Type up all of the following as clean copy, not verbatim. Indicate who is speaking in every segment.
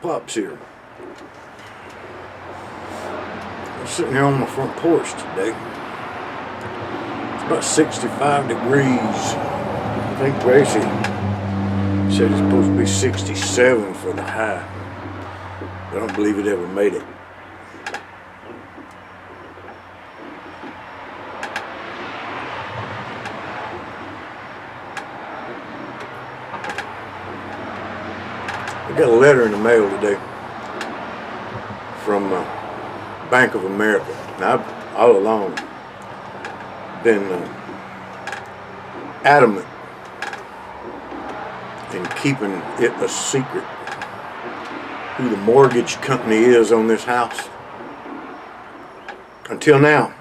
Speaker 1: Ole'Pops here. I'm sitting here on my front porch today. It's about 65 degrees. I think Gracie said it's supposed to be 67 for the high. I don't believe it ever made it. I got a letter in the mail today from Bank of America. Now, I've all along been adamant in keeping it a secret who the mortgage company is on this house. Until now,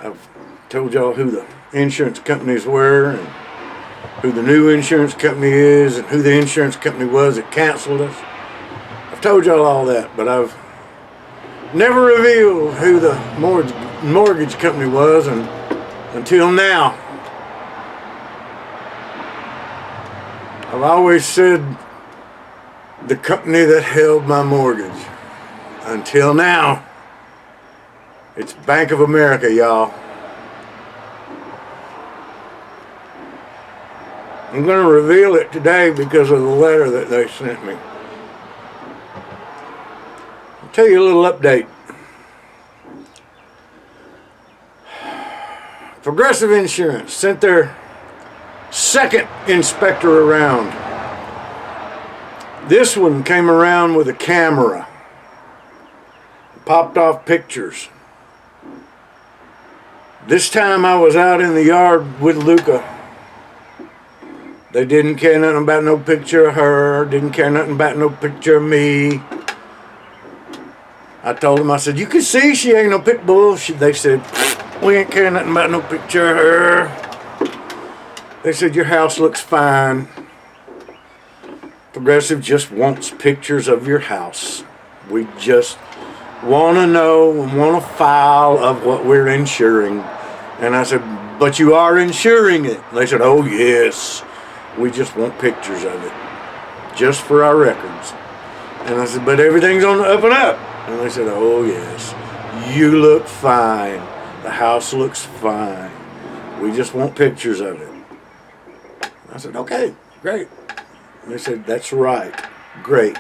Speaker 1: I've told y'all who the insurance companies were and who the new insurance company is and who the insurance company was that canceled us. I've told y'all all that, but I've never revealed who the mortgage company was until now. I've always said the company that held my mortgage. Until now, it's Bank of America, y'all. I'm going to reveal it today because of the letter that they sent me. I'll tell you a little update. Progressive Insurance sent their second inspector around. This one came around with a camera. Popped off pictures. This time I was out in the yard with Luca. They didn't care nothing about no picture of her, didn't care nothing about no picture of me. I told them, I said, you can see she ain't no pit bull. They said, we ain't care nothing about no picture of her. They said, your house looks fine. Progressive just wants pictures of your house. We just want to know and want a file of what we're insuring. And I said, but you are insuring it. They said, oh yes. We just want pictures of it, just for our records. And I said, but everything's on the up and up. And they said, oh yes, you look fine. The house looks fine. We just want pictures of it. I said, okay, great. And they said, that's right, great.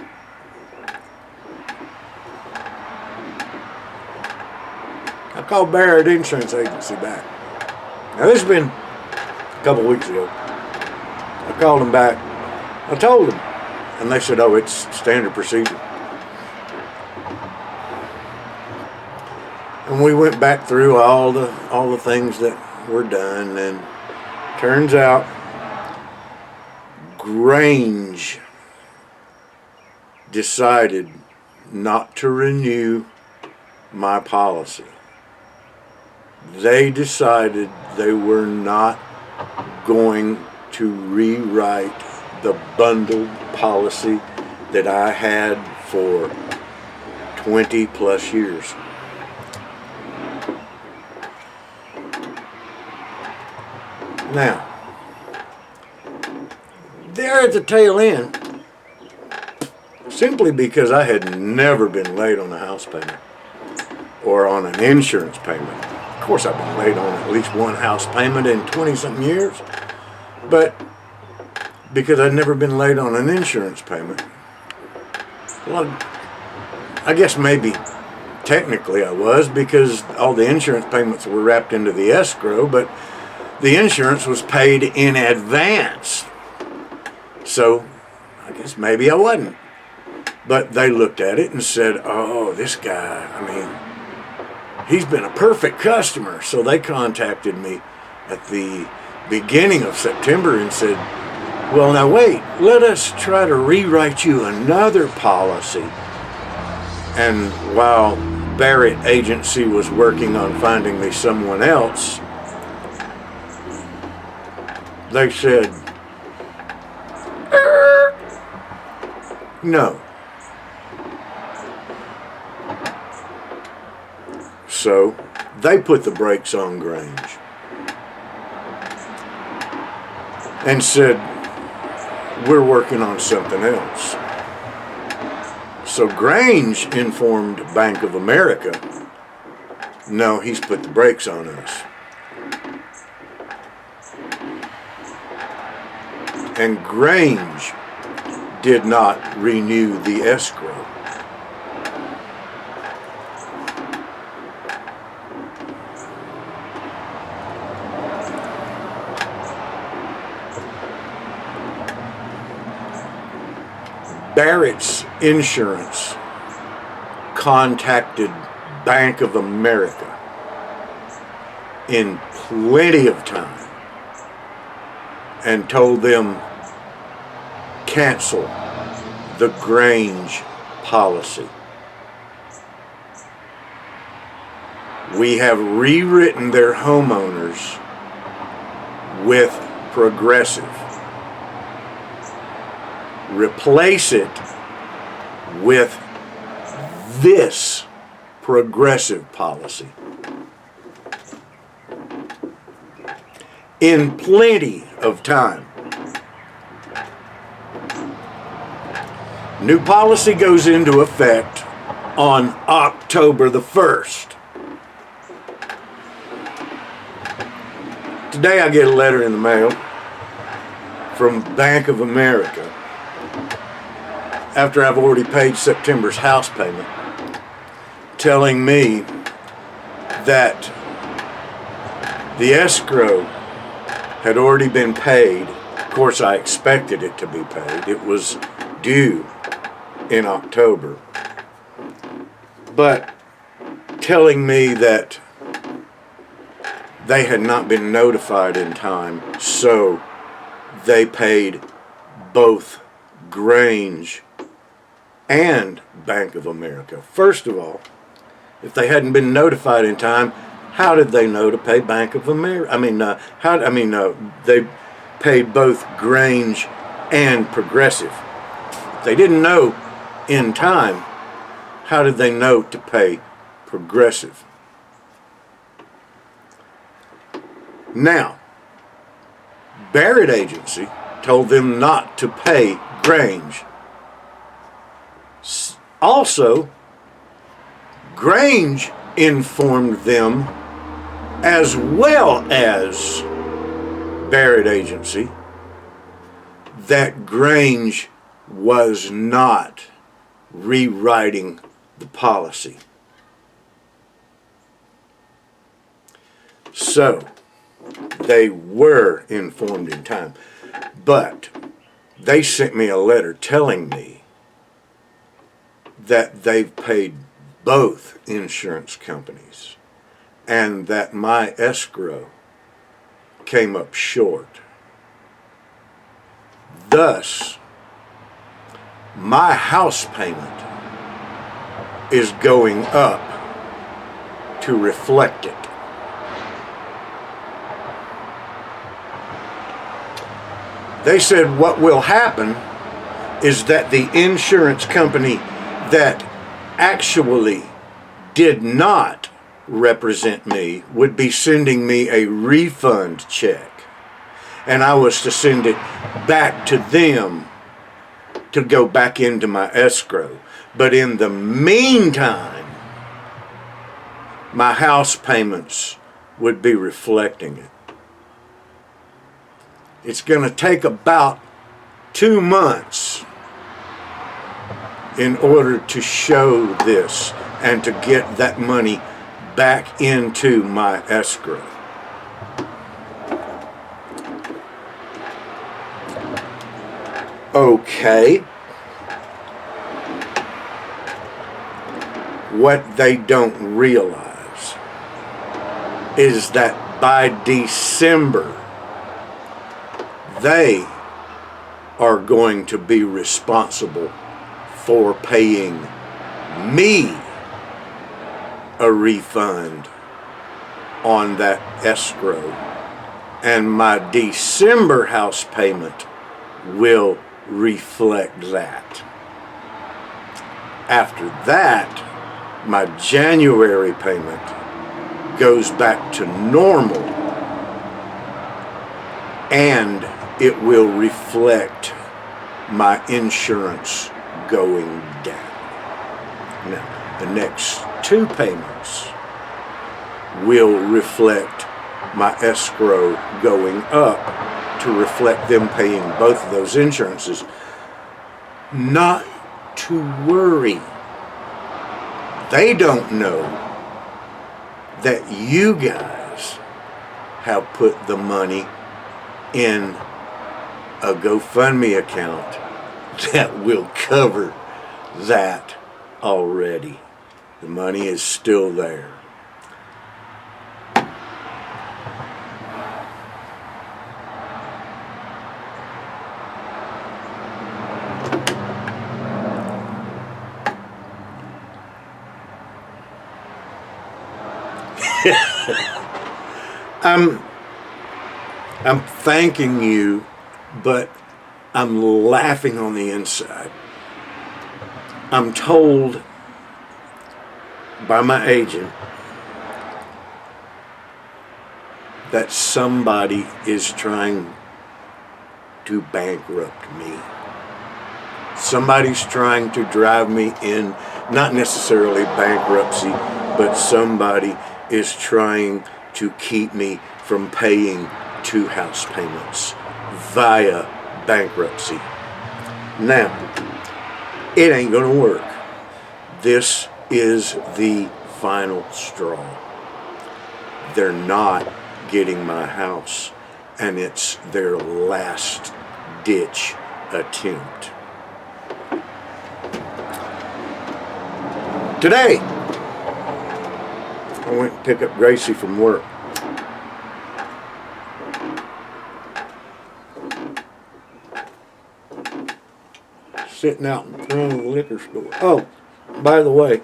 Speaker 1: I called Barrett Insurance Agency back. Now this has been a couple weeks ago. I called them back. I told them. And they said, oh, it's standard procedure. And we went back through all the things that were done, and turns out Grange decided not to renew my policy. They decided they were not going to rewrite the bundled policy that I had for 20 plus years. Now, there at the tail end, simply because I had never been late on a house payment or on an insurance payment. Of course, I've been late on at least one house payment in 20-something years. But because I'd never been late on an insurance payment, well, I guess maybe technically I was, because all the insurance payments were wrapped into the escrow, but the insurance was paid in advance. So I guess maybe I wasn't. But they looked at it and said, oh, this guy, I mean, he's been a perfect customer. So they contacted me at the beginning of September and said, well, now wait, let us try to rewrite you another policy. And while Barrett Agency was working on finding me someone else, they said, no. So they put the brakes on Grange and said, we're working on something else. So Grange informed Bank of America, no, he's put the brakes on us. And Grange did not renew the escrow. Barrett's Insurance contacted Bank of America in plenty of time and told them cancel the Grange policy. We have rewritten their homeowners with Progressive. Replace it with this Progressive policy. In plenty of time. New policy goes into effect on October the 1st. Today I get a letter in the mail from Bank of America after I've already paid September's house payment, telling me that the escrow had already been paid. Of course, I expected it to be paid. It was due in October. But telling me that they had not been notified in time, so they paid both Grange and Bank of America. First of all, if they hadn't been notified in time, how did they know to pay Bank of America? They paid both Grange and Progressive. If they didn't know in time, how did they know to pay Progressive? Now, Barrett Agency told them not to pay Grange. Also, Grange informed them, as well as Barrett Agency, that Grange was not rewriting the policy. So, they were informed in time, but they sent me a letter telling me that they've paid both insurance companies and that my escrow came up short. Thus, my house payment is going up to reflect it. They said what will happen is that the insurance company that actually did not represent me would be sending me a refund check, and I was to send it back to them to go back into my escrow. But in the meantime, my house payments would be reflecting it. It's going to take about 2 months in order to show this and to get that money back into my escrow. Okay. What they don't realize is that by December, they are going to be responsible for paying me a refund on that escrow, and my December house payment will reflect that. After that, my January payment goes back to normal, and it will reflect my insurance going down. Now, the next 2 payments will reflect my escrow going up to reflect them paying both of those insurances. Not to worry. They don't know that you guys have put the money in a GoFundMe account that will cover that already. The money is still there. I'm thanking you, but I'm laughing on the inside. I'm told by my agent that somebody is trying to bankrupt me. Somebody's trying to drive me in, not necessarily bankruptcy, but somebody is trying to keep me from paying 2 house payments via bankruptcy. Now, it ain't gonna work. This is the final straw. They're not getting my house, and it's their last ditch attempt. Today, I went and picked up Gracie from work. Sitting out in front of the liquor store. Oh, by the way,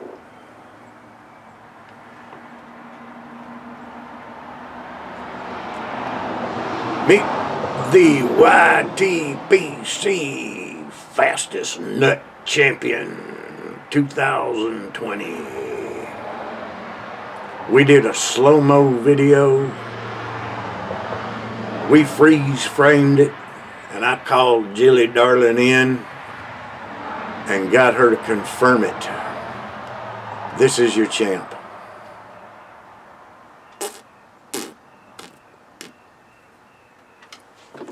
Speaker 1: meet the YTPC Fastest Nut Champion 2020. We did a slow-mo video. We freeze framed it, and I called Jilly Darling in and got her to confirm it. This is your champ.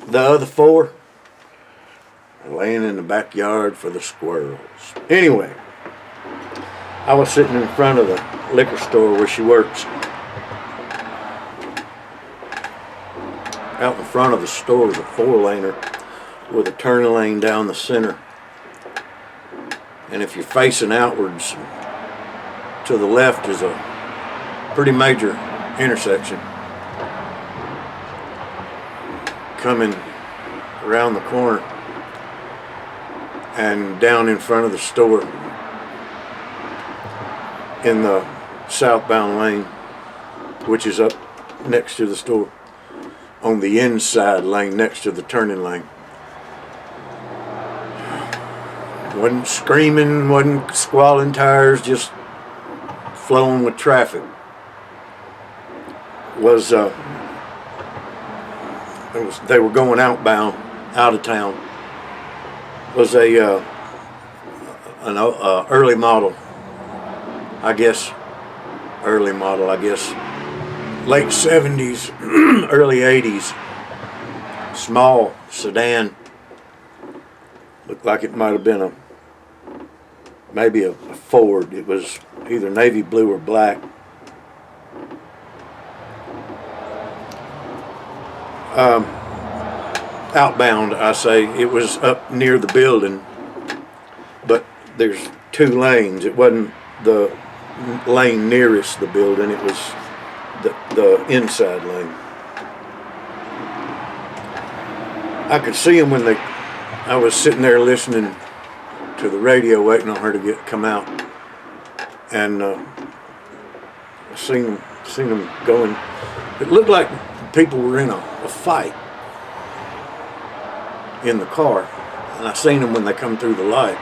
Speaker 1: The other 4 are laying in the backyard for the squirrels. Anyway, I was sitting in front of the liquor store where she works. Out in front of the store is a 4-laner with a turn lane down the center. And if you're facing outwards, to the left is a pretty major intersection. Coming around the corner and down in front of the store in the southbound lane, which is up next to the store, on the inside lane next to the turning lane. Wasn't screaming, wasn't squalling tires, just flowing with traffic. They were going outbound, out of town. Was an early model, I guess. Late 70s, early 80s. Small sedan. Looked like it might have been maybe a Ford. It was either navy blue or black. Outbound, I say. It was up near the building, but there's 2 lanes. It wasn't the lane nearest the building. It was the inside lane. I could see them when I was sitting there listening to the radio, waiting on her to come out, and I seen them going. It looked like people were in a fight in the car, and I seen them when they come through the light.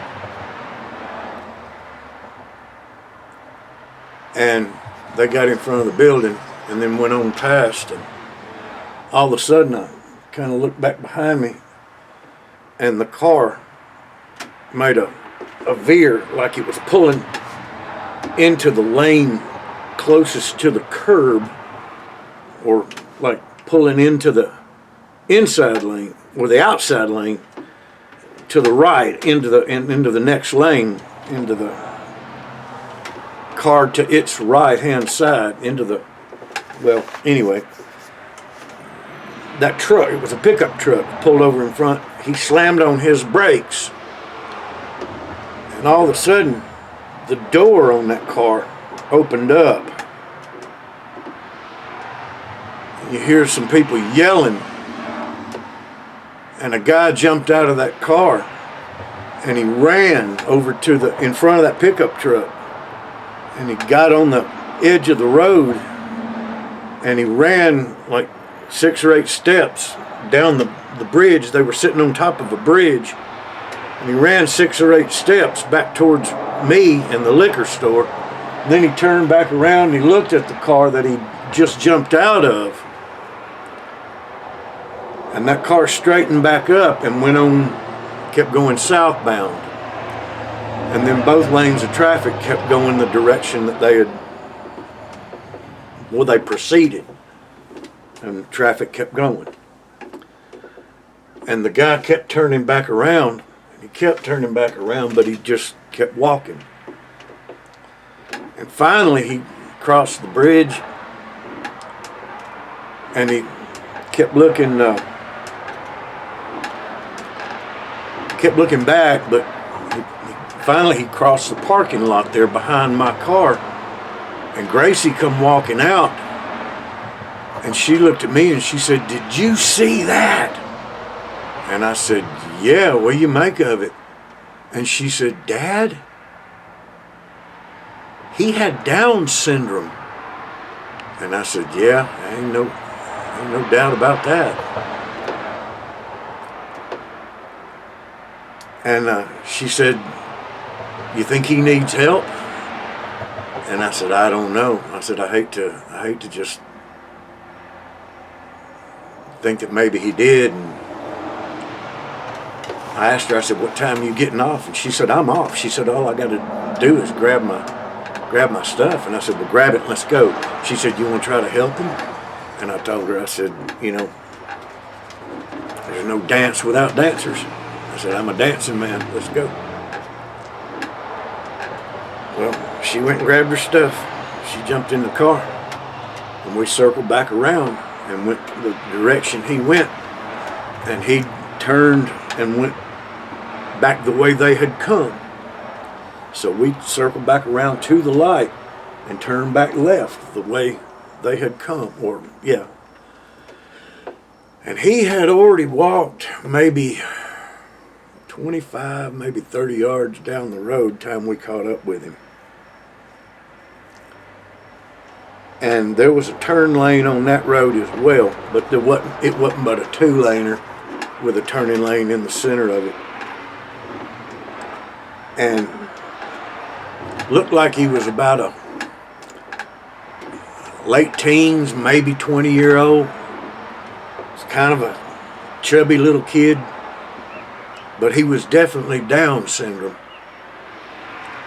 Speaker 1: And they got in front of the building and then went on past, and all of a sudden I kind of looked back behind me, and the car made a veer like it was pulling into the lane closest to the curb, or like pulling into the inside lane or the outside lane to the right into the next lane, into the car to its right hand side, into the, well, anyway, that truck, it was a pickup truck, pulled over in front. He slammed on his brakes, and all of a sudden the door on that car opened up. You hear some people yelling, and a guy jumped out of that car and he ran over to the in front of that pickup truck, and he got on the edge of the road and he ran like 6 or 8 steps down the bridge. They were sitting on top of a bridge, and he ran 6 or 8 steps back towards me and the liquor store. And then he turned back around and he looked at the car that he just jumped out of. And that car straightened back up and went on, kept going southbound. And then both lanes of traffic kept going the direction that they had, well, they proceeded. And the traffic kept going. And the guy kept turning back around. He kept turning back around, but he just kept walking. And finally he crossed the bridge, and he kept looking back, but finally he crossed the parking lot there behind my car, and Gracie come walking out, and she looked at me and she said, "Did you see that?" And I said, "Yeah, what do you make of it?" And she said, "Dad, he had Down syndrome." And I said, "Yeah, ain't no doubt about that." And she said, "You think he needs help?" And I said, "I don't know." I said, I hate to just think that maybe he did. And I asked her, I said, "What time are you getting off?" And she said, "I'm off." She said, "All I got to do is grab my stuff." And I said, "Well, grab it and let's go." She said, "You want to try to help him?" And I told her, I said, "There's no dance without dancers." I said, "I'm a dancing man. Let's go." Well, she went and grabbed her stuff. She jumped in the car, and we circled back around and went the direction he went. And he turned and went back the way they had come. So we circled back around to the light and turned back left the way they had come, or yeah. And he had already walked maybe 25, maybe 30 yards down the road time we caught up with him. And there was a turn lane on that road as well, but it wasn't but a 2-laner with a turning lane in the center of it. And looked like he was about a late teens, maybe 20-year-old. It's kind of a chubby little kid, but he was definitely Down syndrome.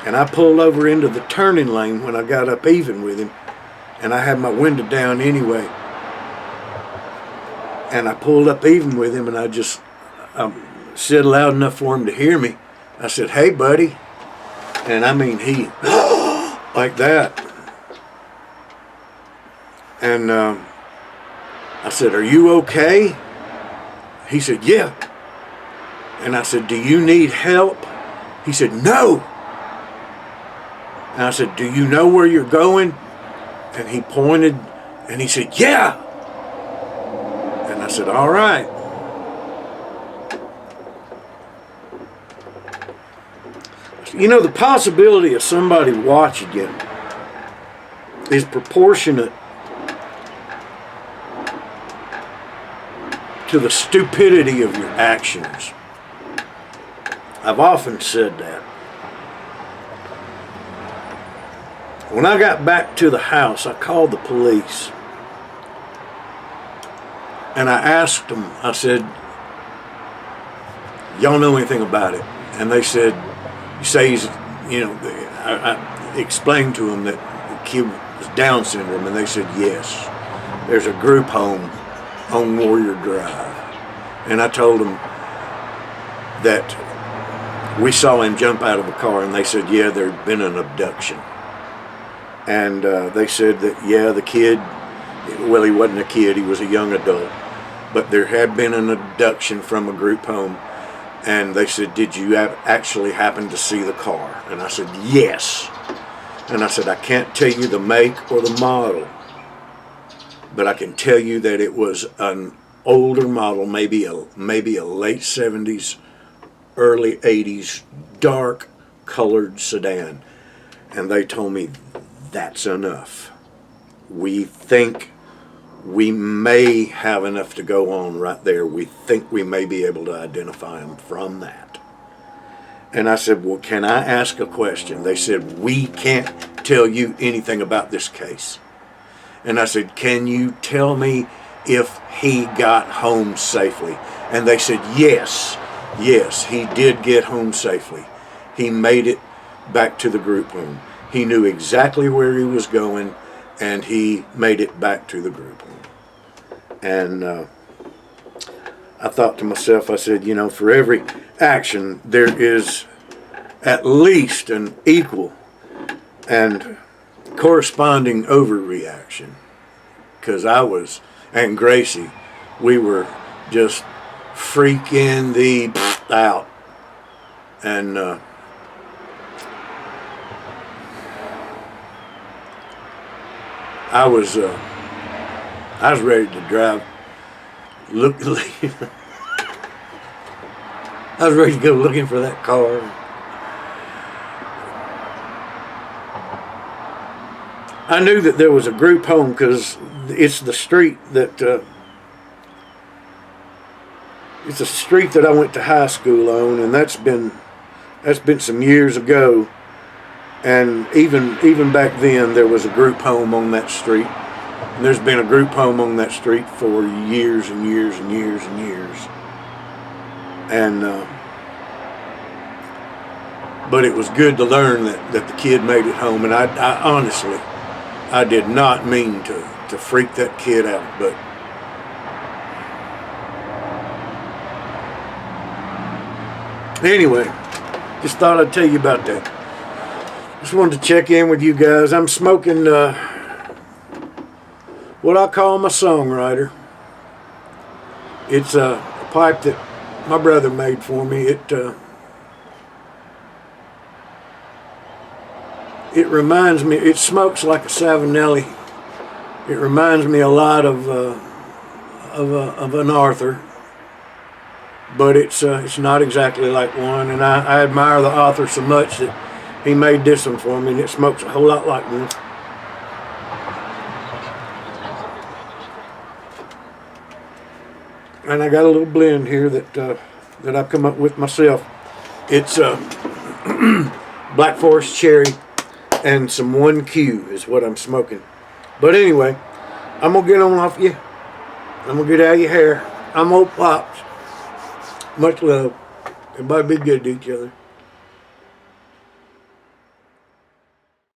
Speaker 1: And I pulled over into the turning lane when I got up even with him, and I had my window down anyway. And I pulled up even with him, and I said loud enough for him to hear me. I said, "Hey, buddy." And I mean, he, like that. And I said, "Are you okay?" He said, "Yeah." And I said, "Do you need help?" He said, "No." And I said, "Do you know where you're going?" And he pointed, and he said, "Yeah." And I said, "All right." The possibility of somebody watching you is proportionate to the stupidity of your actions. I've often said that. When I got back to the house, I called the police. And I asked them, I said, "Y'all know anything about it?" And they said, "You say he's, explained to them that the kid was Down syndrome, and they said yes. There's a group home on Warrior Drive, and I told them that we saw him jump out of a car, and they said, yeah, there'd been an abduction. And they said that, yeah, the kid, well, he wasn't a kid, he was a young adult, but there had been an abduction from a group home. And they said, did you actually happen to see the car? And I said, yes. And I said, I can't tell you the make or the model, but I can tell you that it was an older model, maybe a late 70s, early 80s, dark colored sedan. And they told me, that's enough. We think we may have enough to go on right there. We think we may be able to identify him from that. And I said, well, can I ask a question? They said, we can't tell you anything about this case. And I said, can you tell me if he got home safely? And they said, yes, he did get home safely. He made it back to the group home. He knew exactly where he was going, and he made it back to the group home. And I thought to myself, I said, you know, for every action, there is at least an equal and corresponding overreaction. Because I was, and Gracie, we were just freaking the out. And I was ready to drive. I was ready to go looking for that car. I knew that there was a group home because it's the street that it's a street that I went to high school on, and that's been some years ago. And even back then, there was a group home on that street. And there's been a group home on that street for years and years and years and years. And but it was good to learn that the kid made it home. And I honestly, I did not mean to freak that kid out, but anyway, just thought I'd tell you about that. Just wanted to check in with you guys. I'm smoking what I call my songwriter. It's a pipe that my brother made for me. It reminds me, it smokes like a Savinelli. It reminds me a lot of an Arthur, but it's not exactly like one. And I admire the author so much that he made this one for me, and it smokes a whole lot like one. And I got a little blend here that I've come up with myself. It's Black Forest Cherry and some 1Q is what I'm smoking. But anyway, I'm going to get on off you. I'm going to get out of your hair. I'm Ole'Pops. Much love. Everybody be good to each other.